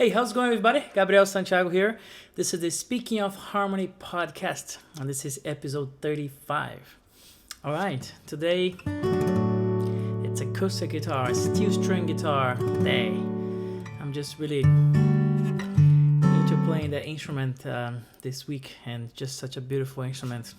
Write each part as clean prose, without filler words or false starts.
Hey, how's it going, everybody? Gabriel, Santiago here. This is the Speaking of Harmony podcast, and this is episode 35. All right, today it's acoustic guitar, steel string guitar day. I'm just really into playing that instrument this week, and just such a beautiful instrument.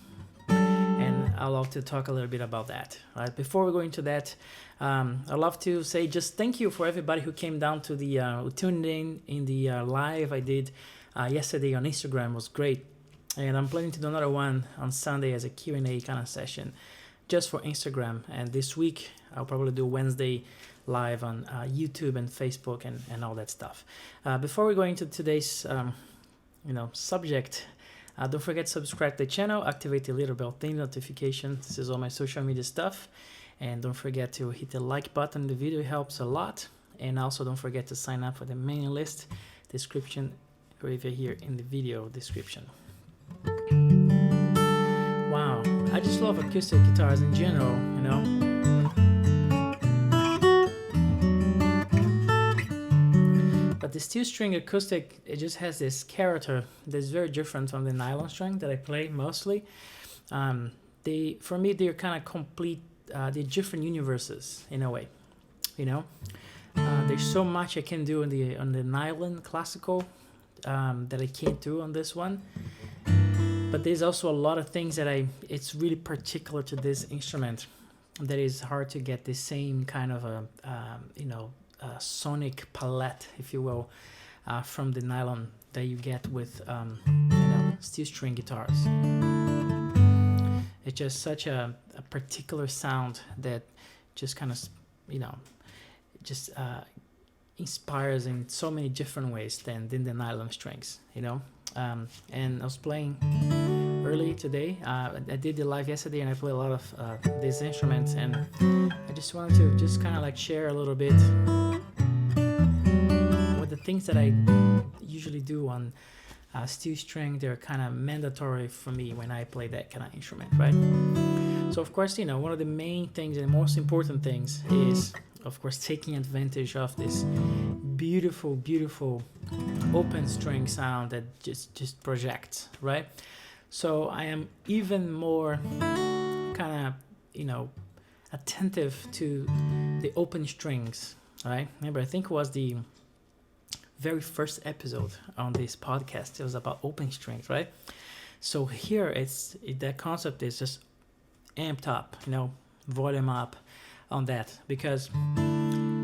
And I'd love to talk a little bit about that. Right? Before we go into that, I'd love to say just thank you for everybody who came down to the who tuned in the live I did yesterday on Instagram. It was great, and I'm planning to do another one on Sunday as a Q&A kind of session just for Instagram. And this week I'll probably do Wednesday live on YouTube and Facebook and all that stuff. Before we go into today's subject, don't forget to subscribe to the channel, activate the little bell thing notification. This is all my social media stuff. And don't forget to hit the like button. The video helps a lot. And also don't forget to sign up for the mailing list. Description right here in the video description. Wow, I just love acoustic guitars in general, you know. But the steel string acoustic, it just has this character that's very different from the nylon string that I play mostly. For me, they're kind of complete. They're different universes in a way, you know. There's so much I can do on the nylon classical that I can't do on this one. But there's also a lot of things that it's really particular to this instrument that is hard to get the same kind of a sonic palette, if you will, from the nylon that you get with steel string guitars. It's just such a particular sound that just kind of, inspires in so many different ways than the nylon strings, you know. And I was playing early today. I did the live yesterday, and I played a lot of these instruments. And I just wanted to just kind of like share a little bit with the things that I usually do on steel string. They're kind of mandatory for me when I play that kind of instrument, right? So of course, one of the main things and most important things is, of course, taking advantage of this beautiful, beautiful open string sound that just projects, right? So I am even more kind of, attentive to the open strings, right? Remember, I think it was the very first episode on this podcast. It was about open strings, right? So here that concept is just amped up, volume up on that, because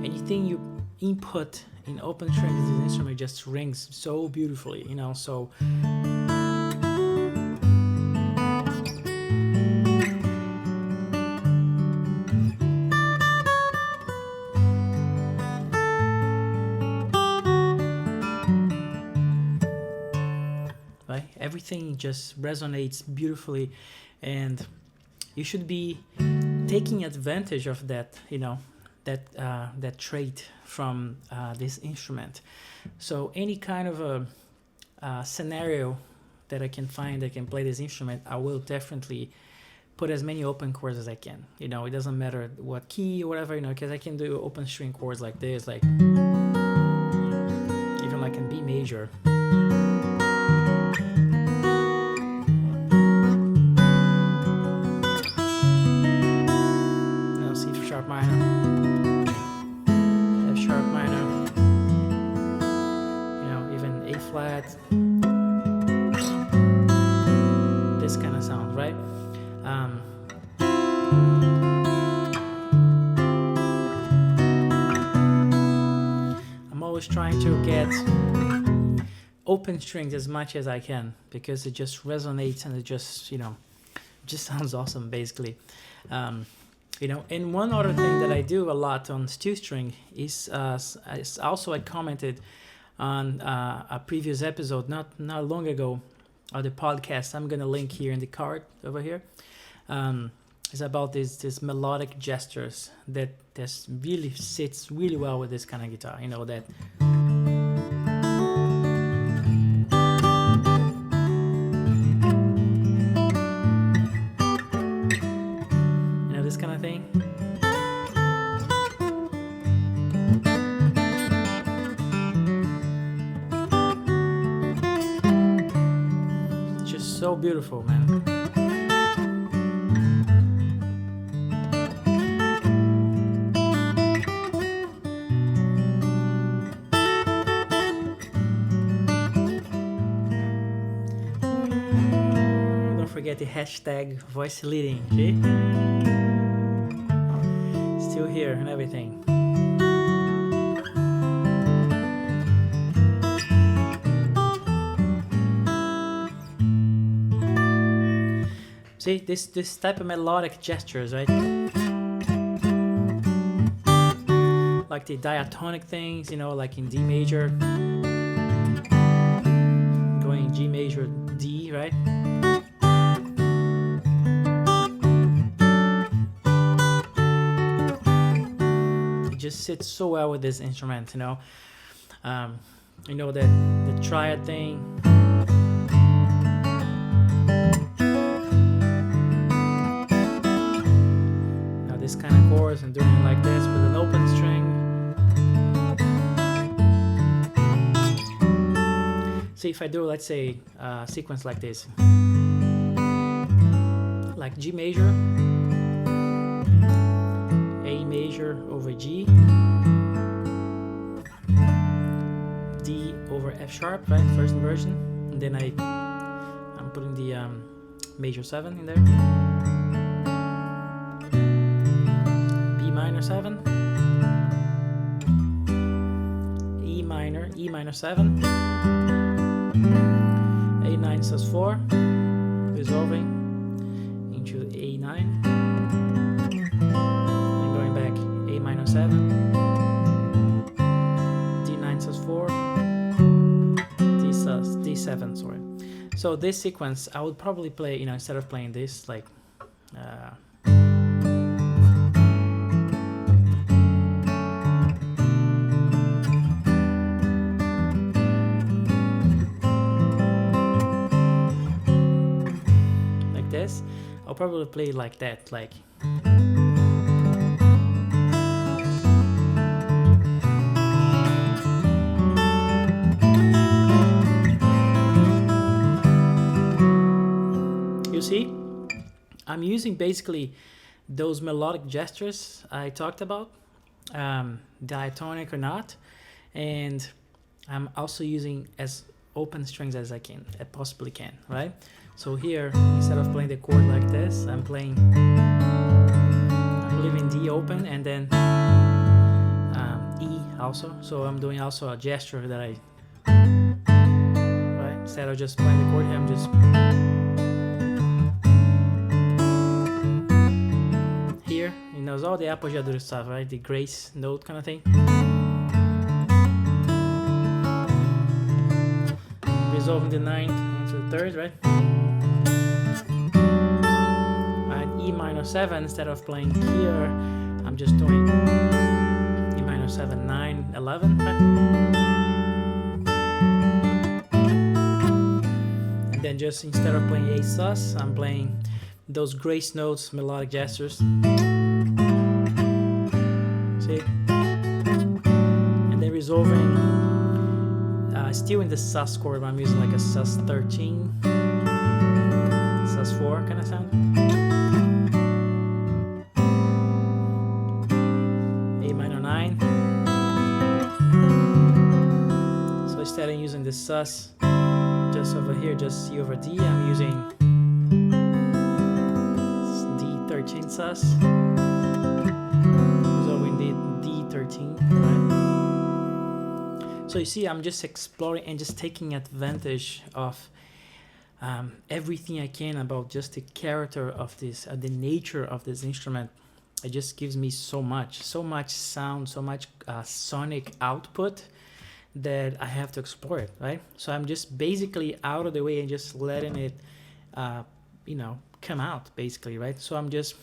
anything you input in open strings, this instrument just rings so beautifully, so right? Everything just resonates beautifully, and you should be taking advantage of that, that trait from this instrument. So any kind of a scenario that I can find that can play this instrument, I will definitely put as many open chords as I can. It doesn't matter what key or whatever, because I can do open string chords like this, like even like in B major. Sharp minor, F sharp minor, even A flat, this kind of sound, right? I'm always trying to get open strings as much as I can, because it just resonates and it just, just sounds awesome, basically. And one other thing that I do a lot on steel string is also I commented on a previous episode not long ago of the podcast. I'm gonna link here in the card over here. It's about these melodic gestures that really sits really well with this kind of guitar. That. This kind of thing. so beautiful, man. Don't forget the hashtag voice leading, see? Still here and everything. See, this type of melodic gestures, right? Like the diatonic things, you know, like in D major, going G major, D, right? It just sits so well with this instrument, you know. You know, that the triad thing. This kind of chords and doing it like this with an open string. See, if I do, let's say, a sequence like this, like G major, A major over G, D over F sharp, right? First inversion, and then I'm putting the major 7 in there. Minor 7, E minor 7, A9 sus4, resolving into A9, and going back A minor 7, D9 sus4, D7, sorry. So this sequence I would probably play, you know, instead of playing this, like this, I'll probably play like that, like you see, I'm using basically those melodic gestures I talked about, diatonic or not, and I'm also using as open strings as I possibly can, right? So here, instead of playing the chord like this, I'm leaving D open and then E also. So I'm doing also a gesture that right? Instead of just playing the chord here, I'm just here. You know, it's all the appoggiatura stuff, right? The grace note kind of thing. Resolving the 9th into the 3rd, right? E minor 7, instead of playing here, I'm just doing E minor 7, 9, 11, right? And then just instead of playing A sus, I'm playing those grace notes, melodic gestures. See? And then resolving, still in the sus chord, but I'm using like a sus 13, sus 4 kind of sound. So instead of using the sus just over here, just C over D, I'm using D13 sus, resolving the D13, right? So you see, I'm just exploring and just taking advantage of everything I can about just the character of this, the nature of this instrument. It just gives me so much sound, so much sonic output that I have to explore it, right? So I'm just basically out of the way and just letting it, you know, come out basically, right? So I'm just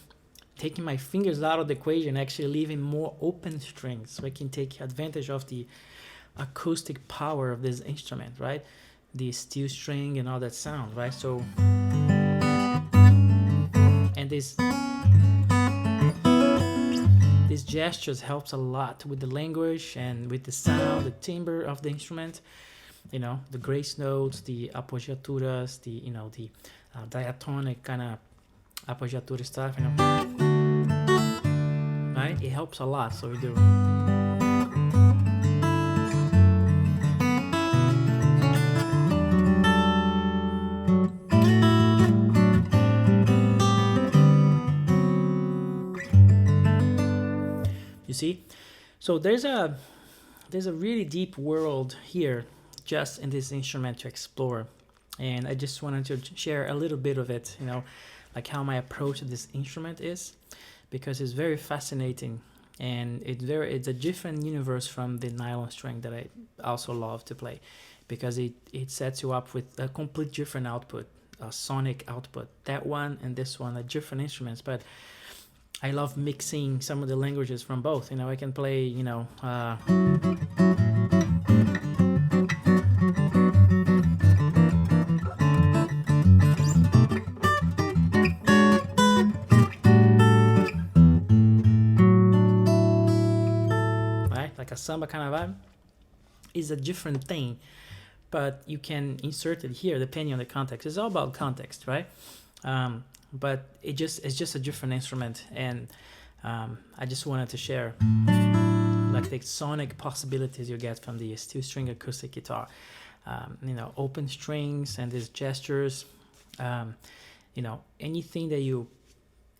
taking my fingers out of the equation, actually leaving more open strings so I can take advantage of the acoustic power of this instrument, right? The steel string and all that sound, right? So, and these gestures helps a lot with the language and with the sound, the timbre of the instrument, you know, the grace notes, the appoggiaturas, the, you know, the diatonic kind of appoggiatura stuff, right? It helps a lot, so we do. You see? So there's a really deep world here just in this instrument to explore. And I just wanted to share a little bit of it, like how my approach to this instrument is, because it's very fascinating, and it's a different universe from the nylon string that I also love to play, because it sets you up with a complete different output, a sonic output. That one and this one are different instruments, but I love mixing some of the languages from both. I can play, right, like a samba kind of vibe. Is a different thing, but you can insert it here depending on the context. It's all about context, right? But it's just a different instrument, and I just wanted to share like the sonic possibilities you get from the steel string acoustic guitar. Open strings and these gestures. Anything that you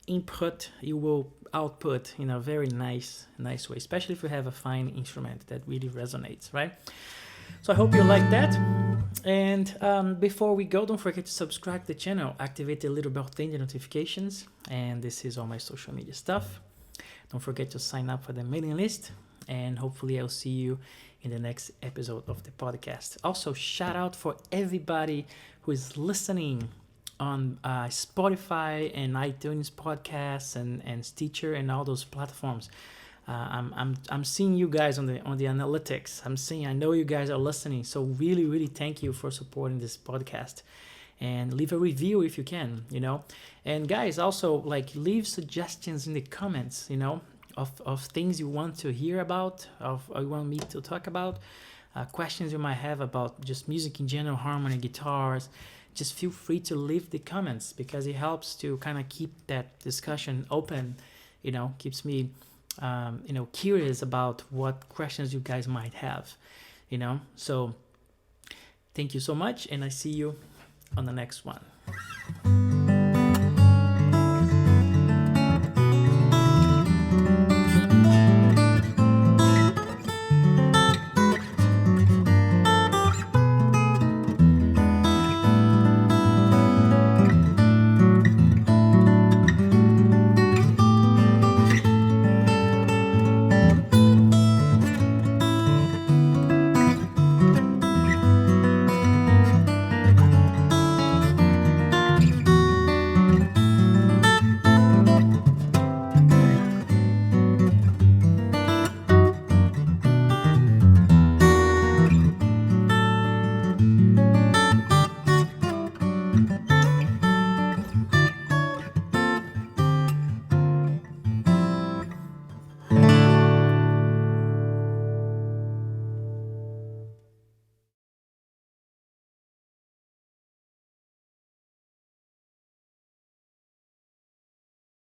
input, you will output in a very nice way, especially if you have a fine instrument that really resonates, right? So I hope you like that. And before we go, don't forget to subscribe to the channel, activate the little bell thing, the notifications, and this is all my social media stuff. Don't forget to sign up for the mailing list, and hopefully I'll see you in the next episode of the podcast. Also, shout out for everybody who is listening on Spotify and iTunes podcasts and Stitcher and all those platforms. I'm seeing you guys on the analytics. I know you guys are listening. So really thank you for supporting this podcast, and leave a review if you can, And guys, also leave suggestions in the comments, of things you want to hear about, of you want me to talk about, questions you might have about just music in general, harmony, guitars. Just feel free to leave the comments, because it helps to kind of keep that discussion open, keeps me curious about what questions you guys might have, So thank you so much, and I see you on the next one.